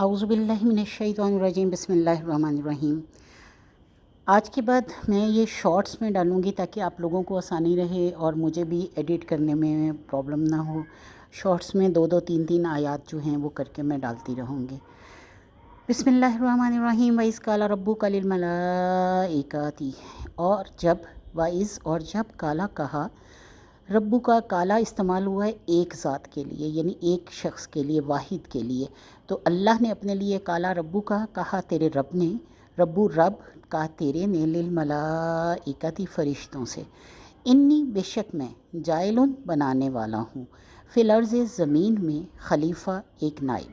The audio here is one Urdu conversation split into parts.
اعوذ باللہ من الشیطان الرجیم، بسم اللہ الرحمن الرحیم۔ آج کے بعد میں یہ شارٹس میں ڈالوں گی تاکہ آپ لوگوں کو آسانی رہے اور مجھے بھی ایڈٹ کرنے میں پرابلم نہ ہو۔ شارٹس میں 2 3 آیات جو ہیں وہ کر کے میں ڈالتی رہوں گی۔ بسم اللہ الرحمن الرحیم۔ وَإِذْ قَالَ رَبُّكَ لِلْمَلَائِكَةِ اور جب کالا کہا، ربو کا کالا استعمال ہوا ہے ایک ذات کے لیے، یعنی ایک شخص کے لیے، واحد کے لیے۔ تو اللہ نے اپنے لیے کالا ربو کا کہا، تیرے رب نے، ربو رب کہا تیرے نے، للملائکتی فرشتوں سے، انی بے شک میں، جائلن بنانے والا ہوں، فی الارض زمین میں، خلیفہ ایک نائب۔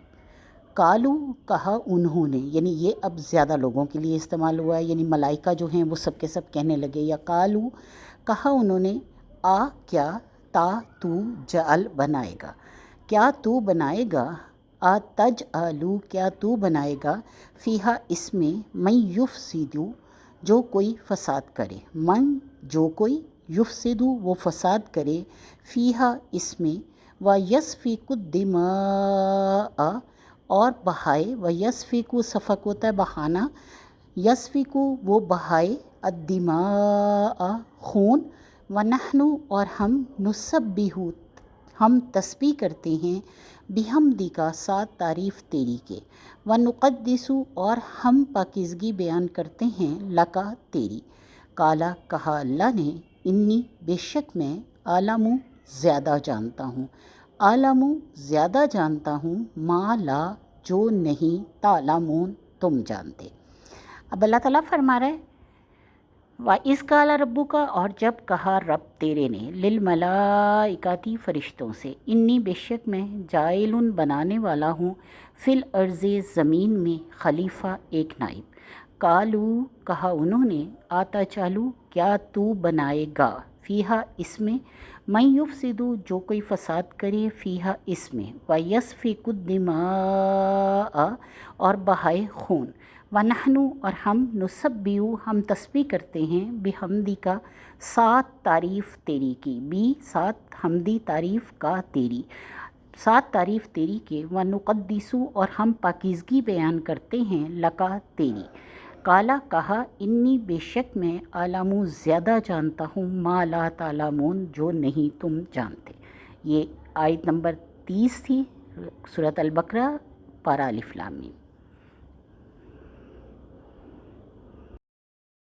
کالو کہا انہوں نے، یعنی یہ اب زیادہ لوگوں کے لیے استعمال ہوا ہے، یعنی ملائکہ جو ہیں وہ سب کے سب کہنے لگے، یا کالو کہا انہوں نے، کیا تا تو جعل بنائے گا، کیا تو بنائے گا، تجعلو کیا تو بنائے گا، فیہا اس میں، من یفسدو جو کوئی فساد کرے، من جو کوئی، یفسدو وہ فساد کرے، فیہا اس میں، ویسفک الدماء اور بہائے، ویسفک سفک ہوتا ہے بہانا، یسفک وہ بہائے، الدماء خون، ونحن اور ہم، نسبح ہم تسبیح کرتے ہیں، بحمدی کا ساتھ تعریف تیری کے، ونقدس اور ہم پاکیزگی بیان کرتے ہیں، لکا تیری، کالا کہا اللہ نے، انی بے شک میں، عالم زیادہ جانتا ہوں، عالم زیادہ جانتا ہوں، ما لا جو نہیں، تعلمون تم جانتے۔ اب اللہ تعالیٰ فرما رہا ہے، وَإِذْ قَالَ رَبُّكَ اور جب کہا رب تیرے نے، للملائکتی فرشتوں سے، انی بے شک میں، جائلن بنانے والا ہوں، فی الارض زمین میں، خلیفہ ایک نائب۔ کالو کہا انہوں نے، آتا چالو کیا تو بنائے گا، فیہا اس میں، من یفسدو جو کوئی فساد کرے، فیہا اس میں، ویسفک الدماء اور بہائے خون، ونحن اور ہم، نسبح ہم تسبیح کرتے ہیں، بحمدی کا ساتھ تعریف تیری کی، بھی ساتھ حمدی تعریف کا تیری، ساتھ تعریف تیری کے، ونقدس اور ہم پاکیزگی بیان کرتے ہیں، لکا تیری، کالا کہا انی بے شک میں، عالم زیادہ جانتا ہوں، ما لا تعلمون جو نہیں تم جانتے۔ یہ آیت نمبر 30 تھی، سورۃ البقرہ، پارہ الف لام میم۔